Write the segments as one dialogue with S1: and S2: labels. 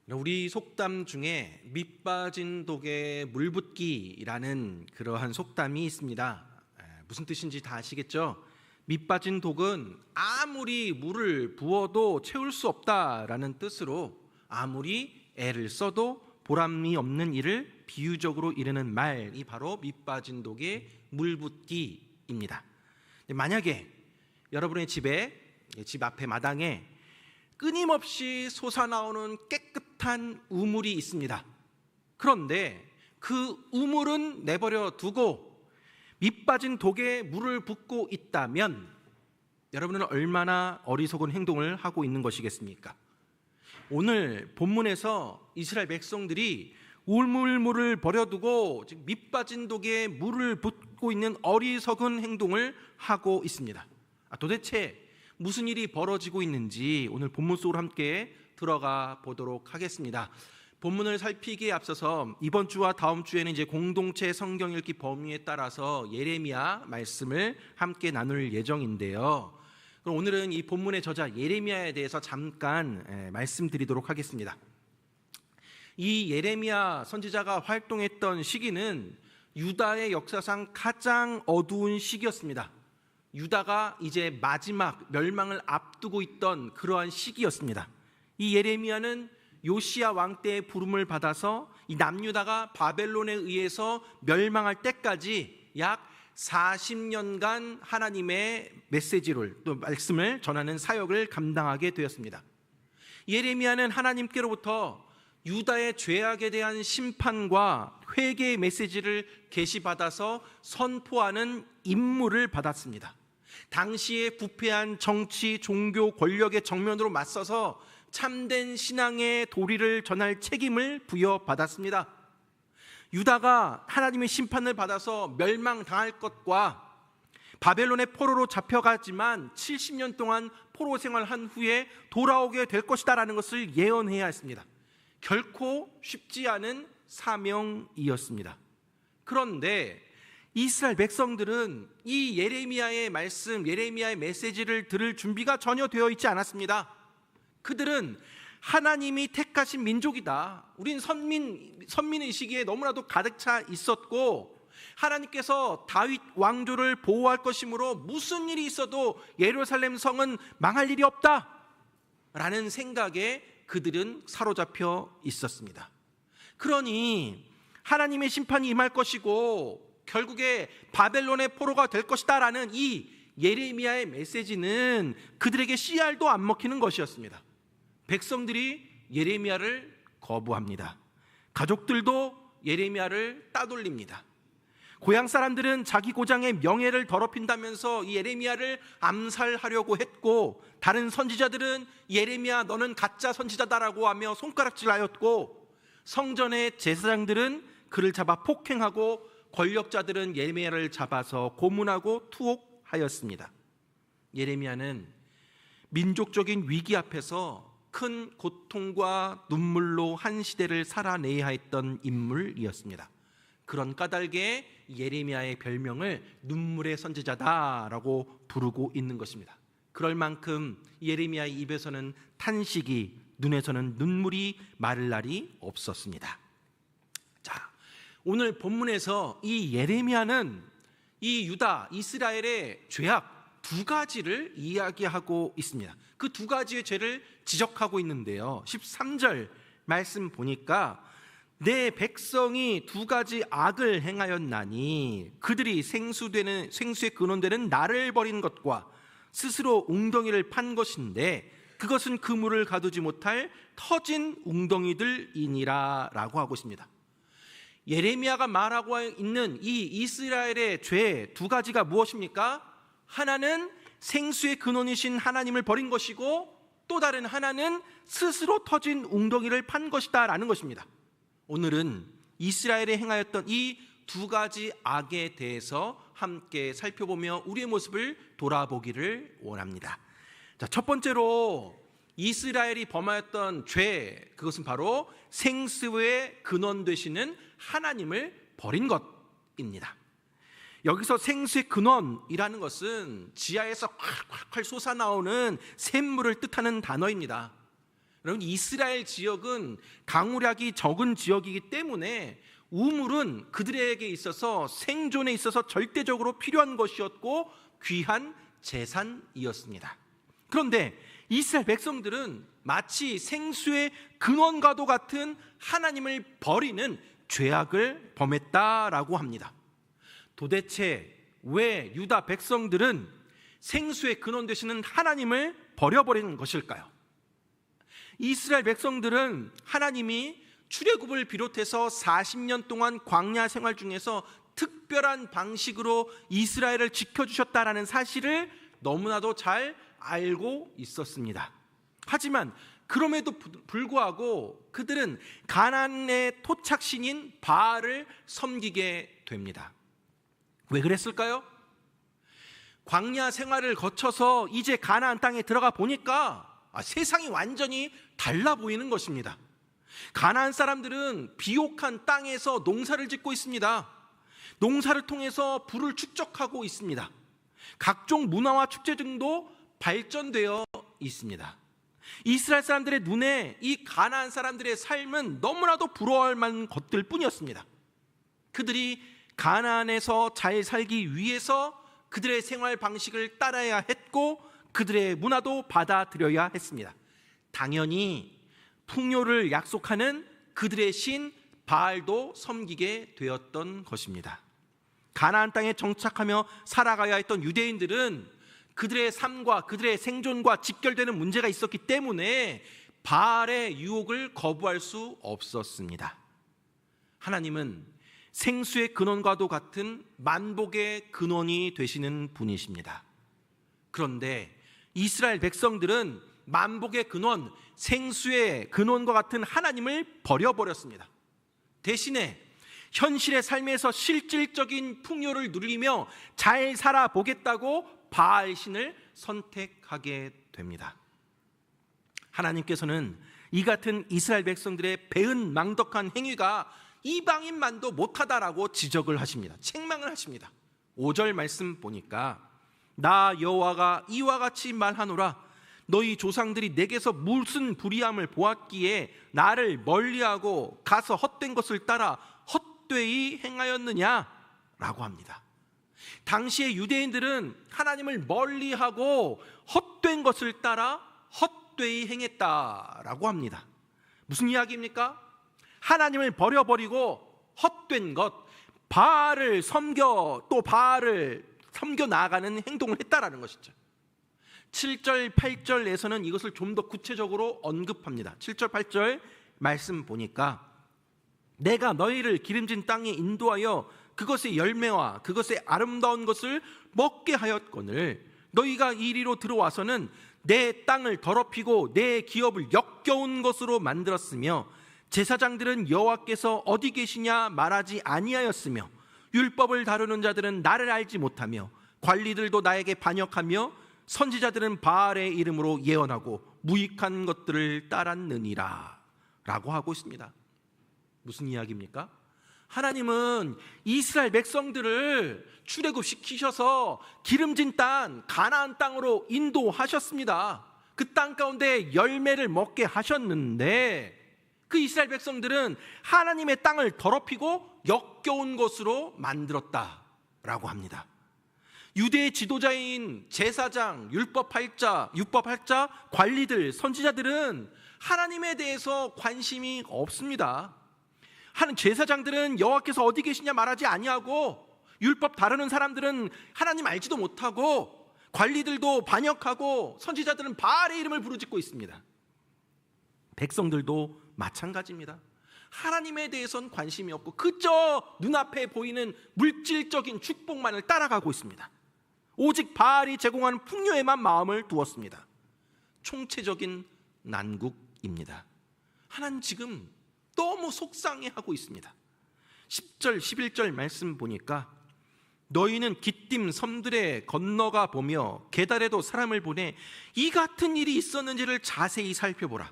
S1: 우리 속담 중에 밑 빠진 독에 물 붓기라는 그러한 속담이 있습니다. 무슨 뜻인지 다 아시겠죠? 밑 빠진 독은 아무리 물을 부어도 채울 수 없다라는 뜻으로 아무리 애를 써도 보람이 없는 일을 비유적으로 이르는 말이 바로 밑 빠진 독에 물 붓기입니다. 만약에 여러분의 집에, 집 앞에 마당에 끊임없이 솟아나오는 깨끗한 우물이 있습니다. 그런데 그 우물은 내버려 두고 밑 빠진 독에 물을 붓고 있다면 여러분은 얼마나 어리석은 행동을 하고 있는 것이겠습니까? 오늘 본문에서 이스라엘 백성들이 우물물을 버려두고 밑 빠진 독에 물을 붓고 있는 어리석은 행동을 하고 있습니다. 도대체 무슨 일이 벌어지고 있는지 오늘 본문 속으로 함께 들어가 보도록 하겠습니다. 본문을 살피기에 앞서서 이번 주와 다음 주에는 이제 공동체 성경 읽기 범위에 따라서 예레미야 말씀을 함께 나눌 예정인데요. 그럼 오늘은 이 본문의 저자 예레미야에 대해서 잠깐 말씀드리도록 하겠습니다. 이 예레미야 선지자가 활동했던 시기는 유다의 역사상 가장 어두운 시기였습니다. 유다가 이제 마지막 멸망을 앞두고 있던 그러한 시기였습니다. 이 예레미야는 요시야 왕 때의 부름을 받아서 이 남유다가 바벨론에 의해서 멸망할 때까지 약 40년간 하나님의 메시지를 또 말씀을 전하는 사역을 감당하게 되었습니다. 예레미야는 하나님께로부터 유다의 죄악에 대한 심판과 회개의 메시지를 계시받아서 선포하는 임무를 받았습니다. 당시에 부패한 정치, 종교, 권력의 정면으로 맞서서 참된 신앙의 도리를 전할 책임을 부여받았습니다. 유다가 하나님의 심판을 받아서 멸망당할 것과 바벨론의 포로로 잡혀가지만 70년 동안 포로 생활한 후에 돌아오게 될 것이다라는 것을 예언해야 했습니다. 결코 쉽지 않은 사명이었습니다. 그런데 이스라엘 백성들은 이 예레미야의 말씀, 예레미야의 메시지를 들을 준비가 전혀 되어 있지 않았습니다. 그들은 하나님이 택하신 민족이다, 우린 선민의식에 너무나도 가득 차 있었고 하나님께서 다윗 왕조를 보호할 것이므로 무슨 일이 있어도 예루살렘 성은 망할 일이 없다 라는 생각에 그들은 사로잡혀 있었습니다. 그러니 하나님의 심판이 임할 것이고 결국에 바벨론의 포로가 될 것이다 라는 이 예레미야의 메시지는 그들에게 씨알도 안 먹히는 것이었습니다. 백성들이 예레미야를 거부합니다. 가족들도 예레미야를 따돌립니다. 고향 사람들은 자기 고장의 명예를 더럽힌다면서 이 예레미야를 암살하려고 했고, 다른 선지자들은 예레미야 너는 가짜 선지자다라고 하며 손가락질하였고, 성전의 제사장들은 그를 잡아 폭행하고 권력자들은 예레미야를 잡아서 고문하고 투옥하였습니다. 예레미야는 민족적인 위기 앞에서 큰 고통과 눈물로 한 시대를 살아내야 했던 인물이었습니다. 그런 까닭에 예레미야의 별명을 눈물의 선지자다라고 부르고 있는 것입니다. 그럴 만큼 예레미야의 입에서는 탄식이, 눈에서는 눈물이 마를 날이 없었습니다. 자, 오늘 본문에서 이 예레미야는 이 유다, 이스라엘의 죄악 두 가지를 이야기하고 있습니다. 그 두 가지의 죄를 지적하고 있는데요, 13절 말씀 보니까 내 백성이 두 가지 악을 행하였나니 그들이 생수의 근원되는 나를 버린 것과 스스로 웅덩이를 판 것인데 그것은 그물을 가두지 못할 터진 웅덩이들이니라 라고 하고 있습니다. 예레미야가 말하고 있는 이 이스라엘의 죄 두 가지가 무엇입니까? 하나는 생수의 근원이신 하나님을 버린 것이고, 또 다른 하나는 스스로 터진 웅덩이를 판 것이다 라는 것입니다. 오늘은 이스라엘에 행하였던 이 두 가지 악에 대해서 함께 살펴보며 우리의 모습을 돌아보기를 원합니다. 자, 첫 번째로 이스라엘이 범하였던 죄, 그것은 바로 생수의 근원 되시는 하나님을 버린 것입니다. 여기서 생수의 근원이라는 것은 지하에서 콸콸콸 솟아나오는 샘물을 뜻하는 단어입니다. 여러분, 이스라엘 지역은 강우량이 적은 지역이기 때문에 우물은 그들에게 있어서 생존에 있어서 절대적으로 필요한 것이었고 귀한 재산이었습니다. 그런데 이스라엘 백성들은 마치 생수의 근원과도 같은 하나님을 버리는 죄악을 범했다라고 합니다. 도대체 왜 유다 백성들은 생수의 근원 되시는 하나님을 버려버리는 것일까요? 이스라엘 백성들은 하나님이 출애굽을 비롯해서 40년 동안 광야 생활 중에서 특별한 방식으로 이스라엘을 지켜주셨다라는 사실을 너무나도 잘 알고 있었습니다. 하지만 그럼에도 불구하고 그들은 가나안의 토착신인 바알을 섬기게 됩니다. 왜 그랬을까요? 광야 생활을 거쳐서 이제 가나안 땅에 들어가 보니까 세상이 완전히 달라 보이는 것입니다. 가나안 사람들은 비옥한 땅에서 농사를 짓고 있습니다. 농사를 통해서 부를 축적하고 있습니다. 각종 문화와 축제 등도 발전되어 있습니다. 이스라엘 사람들의 눈에 이 가나안 사람들의 삶은 너무나도 부러워할 만한 것들 뿐이었습니다. 그들이 가나안에서 잘 살기 위해서 그들의 생활 방식을 따라야 했고 그들의 문화도 받아들여야 했습니다. 당연히 풍요를 약속하는 그들의 신 바알도 섬기게 되었던 것입니다. 가나안 땅에 정착하며 살아가야 했던 유대인들은 그들의 삶과 그들의 생존과 직결되는 문제가 있었기 때문에 바알의 유혹을 거부할 수 없었습니다. 하나님은 생수의 근원과도 같은 만복의 근원이 되시는 분이십니다. 그런데 이스라엘 백성들은 만복의 근원, 생수의 근원과 같은 하나님을 버려버렸습니다. 대신에 현실의 삶에서 실질적인 풍요를 누리며 잘 살아보겠다고 바알 신을 선택하게 됩니다. 하나님께서는 이 같은 이스라엘 백성들의 배은망덕한 행위가 이방인만도 못하다라고 지적을 하십니다. 책망을 하십니다. 5절 말씀 보니까 나 여호와가 이와 같이 말하노라 너희 조상들이 내게서 무슨 불의함을 보았기에 나를 멀리하고 가서 헛된 것을 따라 헛되이 행하였느냐 라고 합니다. 당시의 유대인들은 하나님을 멀리하고 헛된 것을 따라 헛되이 행했다라고 합니다. 무슨 이야기입니까? 하나님을 버려버리고 헛된 것, 바알을 섬겨 또 바알을 섬겨 나아가는 행동을 했다라는 것이죠. 7절, 8절에서는 이것을 좀 더 구체적으로 언급합니다. 7절, 8절 말씀 보니까 내가 너희를 기름진 땅에 인도하여 그것의 열매와 그것의 아름다운 것을 먹게 하였거늘 너희가 이리로 들어와서는 내 땅을 더럽히고 내 기업을 역겨운 것으로 만들었으며 제사장들은 여호와께서 어디 계시냐 말하지 아니하였으며 율법을 다루는 자들은 나를 알지 못하며 관리들도 나에게 반역하며 선지자들은 바알의 이름으로 예언하고 무익한 것들을 따랐느니라 라고 하고 있습니다. 무슨 이야기입니까? 하나님은 이스라엘 백성들을 출애굽시키셔서 기름진 땅 가나안 땅으로 인도하셨습니다. 그 땅 가운데 열매를 먹게 하셨는데 그 이스라엘 백성들은 하나님의 땅을 더럽히고 역겨운 것으로 만들었다라고 합니다. 유대의 지도자인 제사장, 율법학자, 관리들, 선지자들은 하나님에 대해서 관심이 없습니다. 제사장들은 여호와께서 어디 계시냐 말하지 아니하고 율법 다루는 사람들은 하나님 알지도 못하고 관리들도 반역하고 선지자들은 바알의 이름을 부르짖고 있습니다. 백성들도 마찬가지입니다. 하나님에 대해서는 관심이 없고 그저 눈앞에 보이는 물질적인 축복만을 따라가고 있습니다. 오직 바알이 제공하는 풍요에만 마음을 두었습니다. 총체적인 난국입니다. 하나님 지금 너무 속상해하고 있습니다. 10절 11절 말씀 보니까 너희는 기띔 섬들에 건너가 보며 게달에도 사람을 보내 이 같은 일이 있었는지를 자세히 살펴보라.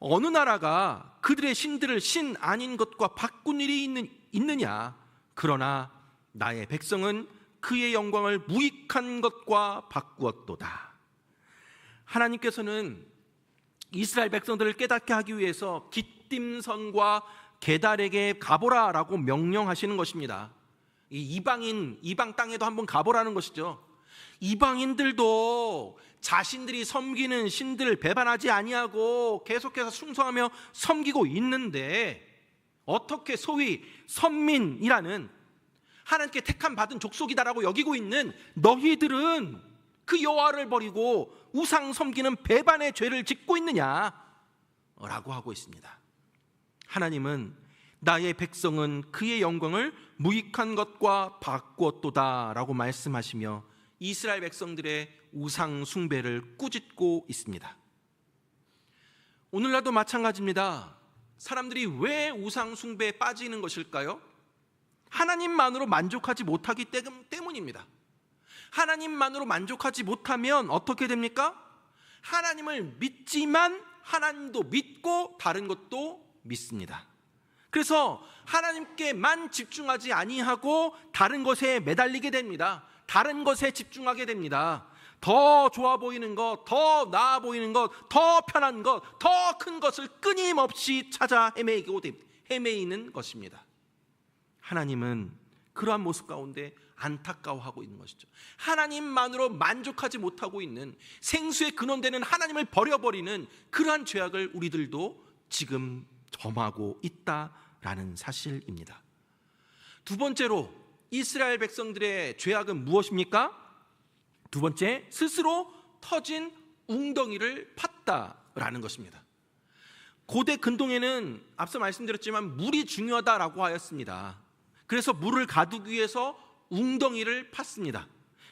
S1: 어느 나라가 그들의 신들을 신 아닌 것과 바꾼 일이 있느냐. 그러나 나의 백성은 그의 영광을 무익한 것과 바꾸었도다. 하나님께서는 이스라엘 백성들을 깨닫게 하기 위해서 깃딤선과 게달에게 가보라라고 명령하시는 것입니다. 이방 땅에도 한번 가보라는 것이죠. 이방인들도 자신들이 섬기는 신들을 배반하지 아니하고 계속해서 충성하며 섬기고 있는데, 어떻게 소위 선민이라는 하나님께 택함 받은 족속이다라고 여기고 있는 너희들은 그 여호와를 버리고 우상 섬기는 배반의 죄를 짓고 있느냐라고 하고 있습니다. 하나님은 나의 백성은 그의 영광을 무익한 것과 바꾸었도다라고 말씀하시며 이스라엘 백성들의 우상 숭배를 꾸짖고 있습니다. 오늘날도 마찬가지입니다. 사람들이 왜 우상 숭배에 빠지는 것일까요? 하나님만으로 만족하지 못하기 때문입니다. 하나님만으로 만족하지 못하면 어떻게 됩니까? 하나님을 믿지만 하나님도 믿고 다른 것도 믿습니다. 그래서 하나님께만 집중하지 아니하고 다른 것에 매달리게 됩니다. 다른 것에 집중하게 됩니다. 더 좋아 보이는 것, 더 나아 보이는 것, 더 편한 것, 더 큰 것을 끊임없이 찾아 헤매이는 것입니다. 하나님은 그러한 모습 가운데 안타까워하고 있는 것이죠. 하나님만으로 만족하지 못하고 있는, 생수의 근원되는 하나님을 버려버리는 그러한 죄악을 우리들도 지금 점하고 있다라는 사실입니다. 두 번째로 이스라엘 백성들의 죄악은 무엇입니까? 두 번째, 스스로 터진 웅덩이를 팠다라는 것입니다. 고대 근동에는 앞서 말씀드렸지만 물이 중요하다라고 하였습니다. 그래서 물을 가두기 위해서 웅덩이를 팠습니다.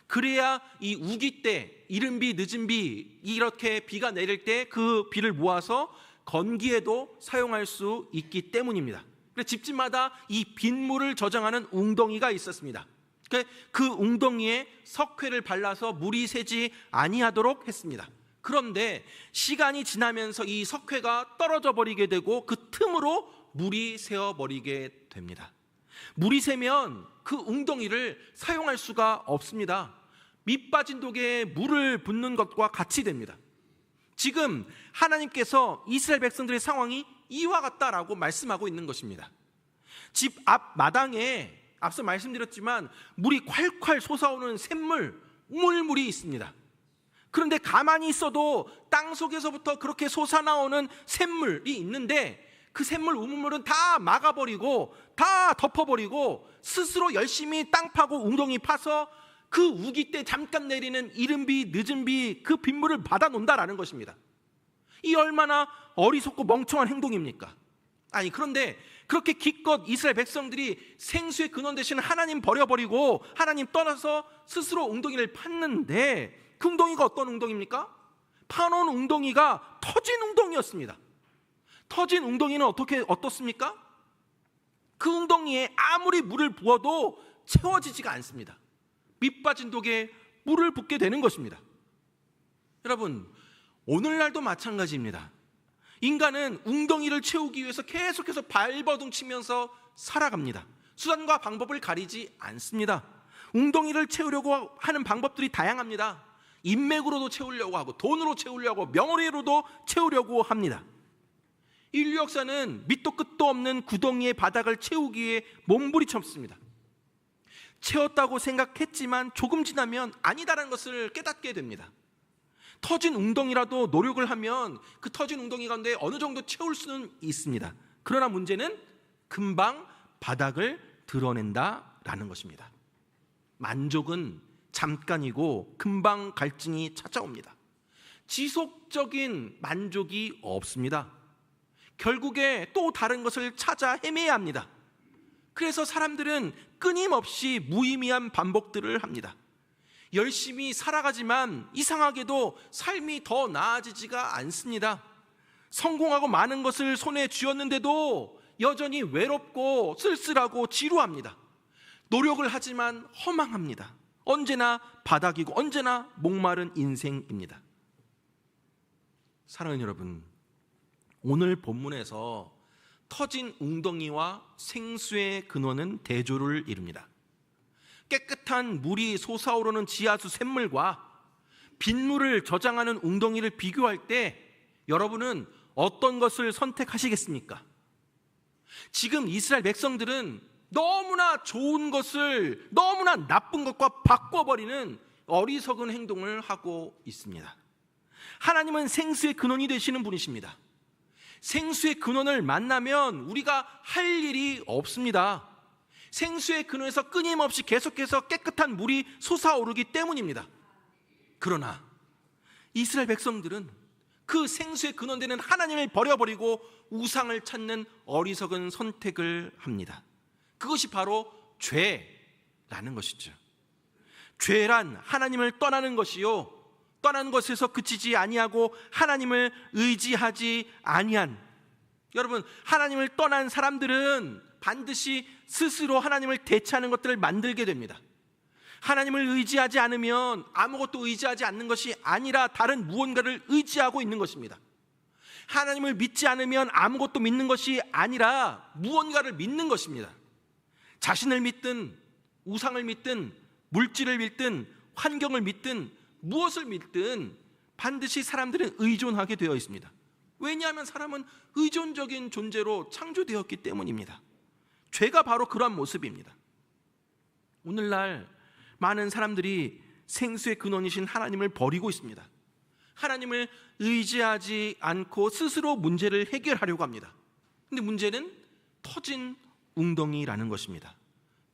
S1: 그래야 이 우기 때, 이른 비 늦은 비, 이렇게 비가 내릴 때 그 비를 모아서 건기에도 사용할 수 있기 때문입니다. 그래서 집집마다 이 빗물을 저장하는 웅덩이가 있었습니다. 그 웅덩이에 석회를 발라서 물이 새지 아니하도록 했습니다. 그런데 시간이 지나면서 이 석회가 떨어져 버리게 되고 그 틈으로 물이 새어버리게 됩니다. 물이 새면 그 웅덩이를 사용할 수가 없습니다. 밑 빠진 독에 물을 붓는 것과 같이 됩니다. 지금 하나님께서 이스라엘 백성들의 상황이 이와 같다라고 말씀하고 있는 것입니다. 집 앞 마당에 앞서 말씀드렸지만 물이 콸콸 솟아오는 샘물, 우물물이 있습니다. 그런데 가만히 있어도 땅 속에서부터 그렇게 솟아나오는 샘물이 있는데 그 샘물, 우물물은 다 막아버리고 다 덮어버리고 스스로 열심히 땅 파고 웅덩이 파서 그 우기 때 잠깐 내리는 이른 비 늦은 비 그 빗물을 받아놓는다라는 것입니다. 이 얼마나 어리석고 멍청한 행동입니까? 아니, 그런데 그렇게 기껏 이스라엘 백성들이 생수의 근원 되신 하나님 버려버리고 하나님 떠나서 스스로 웅덩이를 팠는데 그 웅덩이가 어떤 웅덩이입니까? 파놓은 웅덩이가 터진 웅덩이였습니다. 터진 웅덩이는 어떻습니까? 그 웅덩이에 아무리 물을 부어도 채워지지가 않습니다. 밑 빠진 독에 물을 붓게 되는 것입니다. 여러분, 오늘날도 마찬가지입니다. 인간은 웅덩이를 채우기 위해서 계속해서 발버둥 치면서 살아갑니다. 수단과 방법을 가리지 않습니다. 웅덩이를 채우려고 하는 방법들이 다양합니다. 인맥으로도 채우려고 하고 돈으로 채우려고 하고 명예로도 채우려고 합니다. 인류 역사는 밑도 끝도 없는 구덩이의 바닥을 채우기 위해 몸부림쳤습니다. 채웠다고 생각했지만 조금 지나면 아니다라는 것을 깨닫게 됩니다. 터진 웅덩이라도 노력을 하면 그 터진 웅덩이 가운데 어느 정도 채울 수는 있습니다. 그러나 문제는 금방 바닥을 드러낸다라는 것입니다. 만족은 잠깐이고 금방 갈증이 찾아옵니다. 지속적인 만족이 없습니다. 결국에 또 다른 것을 찾아 헤매야 합니다. 그래서 사람들은 끊임없이 무의미한 반복들을 합니다. 열심히 살아가지만 이상하게도 삶이 더 나아지지가 않습니다. 성공하고 많은 것을 손에 쥐었는데도 여전히 외롭고 쓸쓸하고 지루합니다. 노력을 하지만 허망합니다. 언제나 바닥이고 언제나 목마른 인생입니다. 사랑하는 여러분, 오늘 본문에서 터진 웅덩이와 생수의 근원은 대조를 이룹니다. 깨끗한 물이 솟아오르는 지하수 샘물과 빗물을 저장하는 웅덩이를 비교할 때 여러분은 어떤 것을 선택하시겠습니까? 지금 이스라엘 백성들은 너무나 좋은 것을 너무나 나쁜 것과 바꿔버리는 어리석은 행동을 하고 있습니다. 하나님은 생수의 근원이 되시는 분이십니다. 생수의 근원을 만나면 우리가 할 일이 없습니다. 생수의 근원에서 끊임없이 계속해서 깨끗한 물이 솟아오르기 때문입니다. 그러나 이스라엘 백성들은 그 생수의 근원되는 하나님을 버려버리고 우상을 찾는 어리석은 선택을 합니다. 그것이 바로 죄라는 것이죠. 죄란 하나님을 떠나는 것이요, 떠나는 것에서 그치지 아니하고 하나님을 의지하지 아니한, 여러분, 하나님을 떠난 사람들은 반드시 스스로 하나님을 대체하는 것들을 만들게 됩니다. 하나님을 의지하지 않으면 아무것도 의지하지 않는 것이 아니라 다른 무언가를 의지하고 있는 것입니다. 하나님을 믿지 않으면 아무것도 믿는 것이 아니라 무언가를 믿는 것입니다. 자신을 믿든 우상을 믿든 물질을 믿든 환경을 믿든 무엇을 믿든 반드시 사람들은 의존하게 되어 있습니다. 왜냐하면 사람은 의존적인 존재로 창조되었기 때문입니다. 죄가 바로 그러한 모습입니다. 오늘날 많은 사람들이 생수의 근원이신 하나님을 버리고 있습니다. 하나님을 의지하지 않고 스스로 문제를 해결하려고 합니다. 근데 문제는 터진 웅덩이라는 것입니다.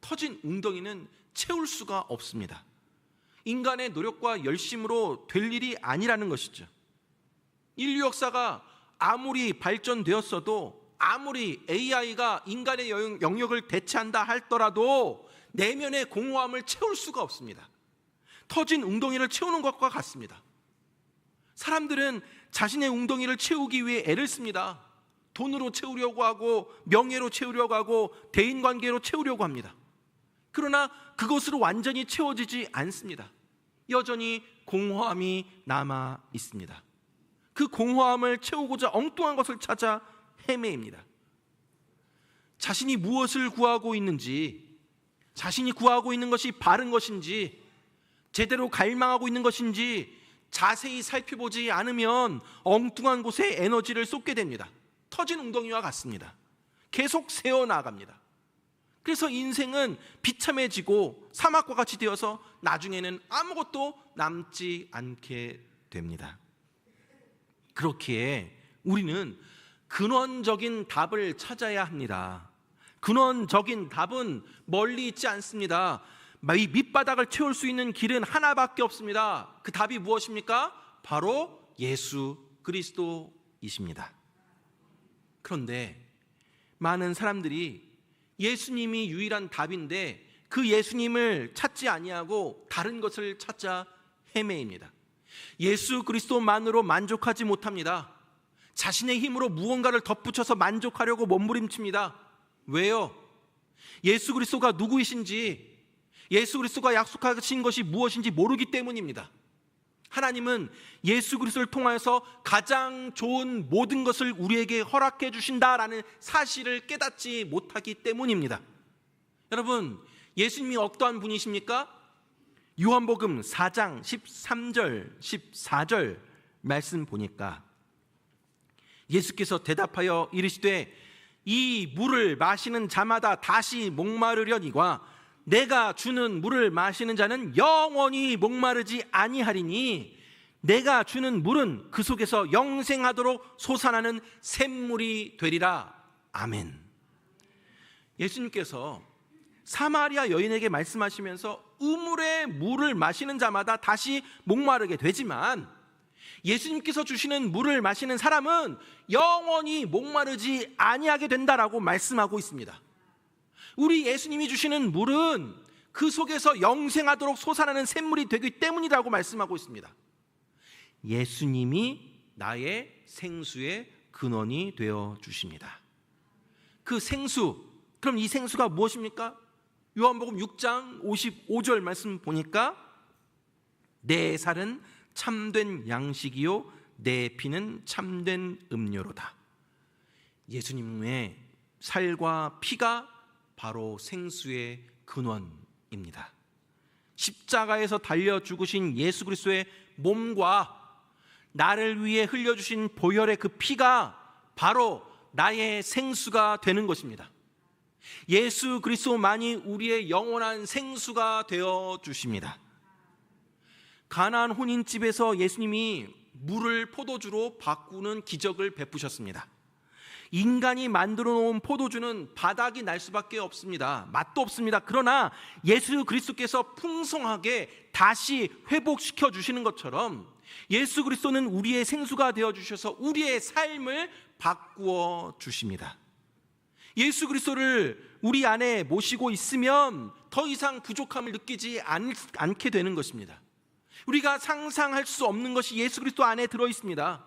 S1: 터진 웅덩이는 채울 수가 없습니다. 인간의 노력과 열심으로 될 일이 아니라는 것이죠. 인류 역사가 아무리 발전되었어도, 아무리 AI가 인간의 영역을 대체한다 할더라도 내면의 공허함을 채울 수가 없습니다. 터진 웅덩이를 채우는 것과 같습니다. 사람들은 자신의 웅덩이를 채우기 위해 애를 씁니다. 돈으로 채우려고 하고, 명예로 채우려고 하고, 대인관계로 채우려고 합니다. 그러나 그것으로 완전히 채워지지 않습니다. 여전히 공허함이 남아 있습니다. 그 공허함을 채우고자 엉뚱한 것을 찾아 헤매입니다. 자신이 무엇을 구하고 있는지, 자신이 구하고 있는 것이 바른 것인지, 제대로 갈망하고 있는 것인지 자세히 살펴보지 않으면 엉뚱한 곳에 에너지를 쏟게 됩니다. 터진 웅덩이와 같습니다. 계속 새어나갑니다. 그래서 인생은 비참해지고 사막과 같이 되어서 나중에는 아무것도 남지 않게 됩니다. 그렇기에 우리는 근원적인 답을 찾아야 합니다. 근원적인 답은 멀리 있지 않습니다. 이 밑바닥을 채울 수 있는 길은 하나밖에 없습니다. 그 답이 무엇입니까? 바로 예수 그리스도이십니다. 그런데 많은 사람들이 예수님이 유일한 답인데 그 예수님을 찾지 아니하고 다른 것을 찾아 헤매입니다. 예수 그리스도만으로 만족하지 못합니다. 자신의 힘으로 무언가를 덧붙여서 만족하려고 몸부림칩니다. 왜요? 예수 그리스도가 누구이신지, 예수 그리스도가 약속하신 것이 무엇인지 모르기 때문입니다. 하나님은 예수 그리스도를 통하여서 가장 좋은 모든 것을 우리에게 허락해 주신다라는 사실을 깨닫지 못하기 때문입니다. 여러분, 예수님이 어떠한 분이십니까? 요한복음 4장 13절 14절 말씀 보니까 예수께서 대답하여 이르시되 이 물을 마시는 자마다 다시 목마르려니와 내가 주는 물을 마시는 자는 영원히 목마르지 아니하리니 내가 주는 물은 그 속에서 영생하도록 솟아나는 샘물이 되리라. 아멘. 예수님께서 사마리아 여인에게 말씀하시면서 우물의 물을 마시는 자마다 다시 목마르게 되지만 예수님께서 주시는 물을 마시는 사람은 영원히 목마르지 아니하게 된다라고 말씀하고 있습니다. 우리 예수님이 주시는 물은 그 속에서 영생하도록 솟아나는 샘물이 되기 때문이라고 말씀하고 있습니다. 예수님이 나의 생수의 근원이 되어 주십니다. 그 생수, 그럼 이 생수가 무엇입니까? 요한복음 6장 55절 말씀 보니까 내 살은 참된 양식이요 내 피는 참된 음료로다. 예수님의 살과 피가 바로 생수의 근원입니다. 십자가에서 달려 죽으신 예수 그리스도의 몸과 나를 위해 흘려주신 보혈의 그 피가 바로 나의 생수가 되는 것입니다. 예수 그리스도만이 우리의 영원한 생수가 되어 주십니다. 가나안 혼인집에서 예수님이 물을 포도주로 바꾸는 기적을 베푸셨습니다. 인간이 만들어 놓은 포도주는 바닥이 날 수밖에 없습니다. 맛도 없습니다. 그러나 예수 그리스도께서 풍성하게 다시 회복시켜 주시는 것처럼 예수 그리스도는 우리의 생수가 되어 주셔서 우리의 삶을 바꾸어 주십니다. 예수 그리스도를 우리 안에 모시고 있으면 더 이상 부족함을 느끼지 않게 되는 것입니다. 우리가 상상할 수 없는 것이 예수 그리스도 안에 들어 있습니다.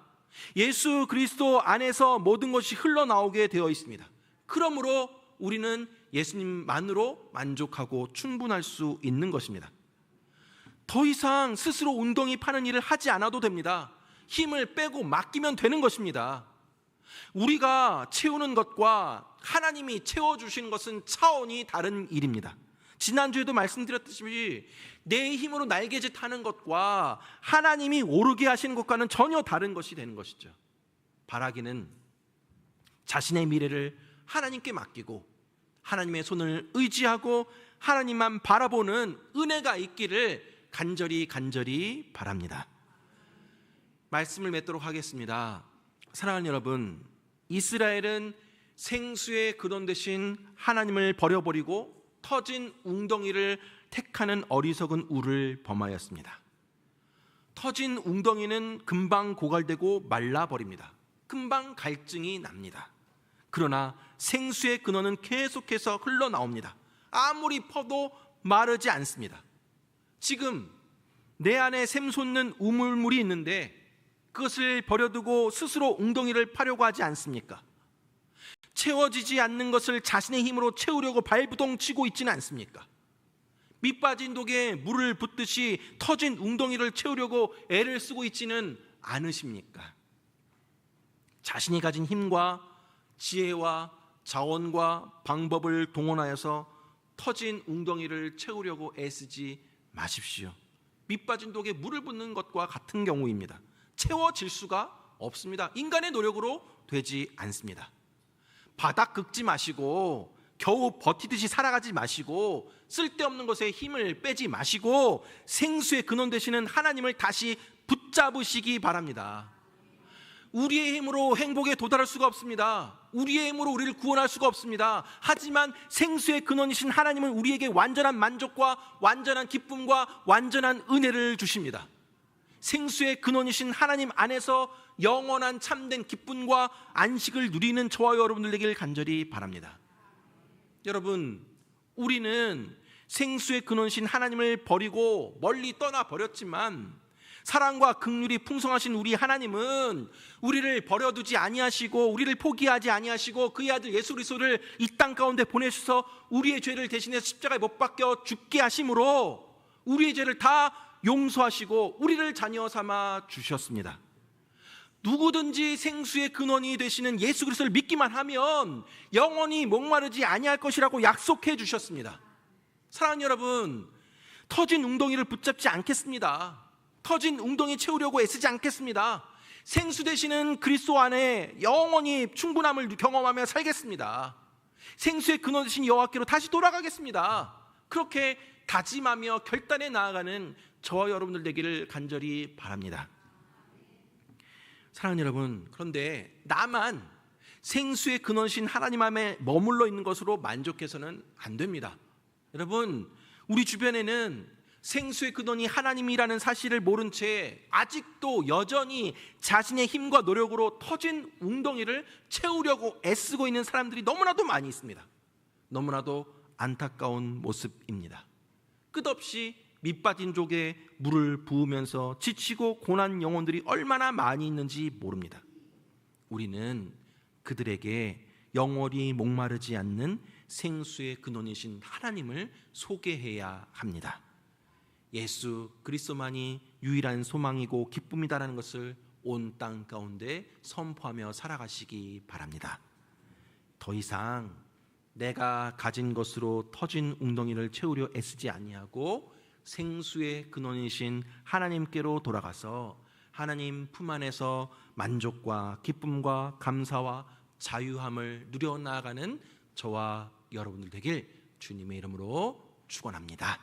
S1: 예수 그리스도 안에서 모든 것이 흘러나오게 되어 있습니다. 그러므로 우리는 예수님만으로 만족하고 충분할 수 있는 것입니다. 더 이상 스스로 운동이 파는 일을 하지 않아도 됩니다. 힘을 빼고 맡기면 되는 것입니다. 우리가 채우는 것과 하나님이 채워주시는 것은 차원이 다른 일입니다. 지난주에도 말씀드렸듯이 내 힘으로 날개짓 하는 것과 하나님이 오르게 하시는 것과는 전혀 다른 것이 되는 것이죠. 바라기는 자신의 미래를 하나님께 맡기고 하나님의 손을 의지하고 하나님만 바라보는 은혜가 있기를 간절히 바랍니다. 말씀을 맺도록 하겠습니다. 사랑하는 여러분, 이스라엘은 생수의 근원 되신 하나님을 버려버리고 터진 웅덩이를 택하는 어리석은 우를 범하였습니다. 터진 웅덩이는 금방 고갈되고 말라버립니다. 금방 갈증이 납니다. 그러나 생수의 근원은 계속해서 흘러나옵니다. 아무리 퍼도 마르지 않습니다. 지금 내 안에 샘솟는 우물물이 있는데 그것을 버려두고 스스로 웅덩이를 파려고 하지 않습니까? 채워지지 않는 것을 자신의 힘으로 채우려고 발부동 치고 있지는 않습니까? 밑 빠진 독에 물을 붓듯이 터진 웅덩이를 채우려고 애를 쓰고 있지는 않으십니까? 자신이 가진 힘과 지혜와 자원과 방법을 동원하여서 터진 웅덩이를 채우려고 애쓰지 마십시오. 밑 빠진 독에 물을 붓는 것과 같은 경우입니다. 채워질 수가 없습니다. 인간의 노력으로 되지 않습니다. 바닥 긁지 마시고 겨우 버티듯이 살아가지 마시고 쓸데없는 것에 힘을 빼지 마시고 생수의 근원 되시는 하나님을 다시 붙잡으시기 바랍니다. 우리의 힘으로 행복에 도달할 수가 없습니다. 우리의 힘으로 우리를 구원할 수가 없습니다. 하지만 생수의 근원이신 하나님은 우리에게 완전한 만족과 완전한 기쁨과 완전한 은혜를 주십니다. 생수의 근원이신 하나님 안에서 영원한 참된 기쁨과 안식을 누리는 저와 여러분들 되길 간절히 바랍니다. 여러분, 우리는 생수의 근원이신 하나님을 버리고 멀리 떠나버렸지만 사랑과 긍휼이 풍성하신 우리 하나님은 우리를 버려두지 아니하시고 우리를 포기하지 아니하시고 그의 아들 예수 그리스도를 이 땅 가운데 보내셔서 우리의 죄를 대신해서 십자가에 못 박혀 죽게 하심으로 우리의 죄를 다 용서하시고 우리를 자녀 삼아 주셨습니다. 누구든지 생수의 근원이 되시는 예수 그리스도를 믿기만 하면 영원히 목마르지 아니할 것이라고 약속해 주셨습니다. 사랑하는 여러분, 터진 웅덩이를 붙잡지 않겠습니다. 터진 웅덩이 채우려고 애쓰지 않겠습니다. 생수 되시는 그리스도 안에 영원히 충분함을 경험하며 살겠습니다. 생수의 근원 되신 여호와께로 다시 돌아가겠습니다. 그렇게 다짐하며 결단해 나아가는 저와 여러분들 되기를 간절히 바랍니다. 사랑하는 여러분, 그런데 나만 생수의 근원이신 하나님 안에 머물러 있는 것으로 만족해서는 안 됩니다. 여러분, 우리 주변에는 생수의 근원이 하나님이라는 사실을 모른 채 아직도 여전히 자신의 힘과 노력으로 터진 웅덩이를 채우려고 애쓰고 있는 사람들이 너무나도 많이 있습니다. 너무나도 안타까운 모습입니다. 끝없이 밑빠진 족에 물을 부으면서 지치고 고난 영혼들이 얼마나 많이 있는지 모릅니다. 우리는 그들에게 영원히 목마르지 않는 생수의 근원이신 하나님을 소개해야 합니다. 예수 그리스도만이 유일한 소망이고 기쁨이다라는 것을 온 땅 가운데 선포하며 살아가시기 바랍니다. 더 이상 내가 가진 것으로 터진 웅덩이를 채우려 애쓰지 아니하고 생수의 근원이신 하나님께로 돌아가서 하나님 품 안에서 만족과 기쁨과 감사와 자유함을 누려 나아가는 저와 여러분들 되길 주님의 이름으로 축원합니다.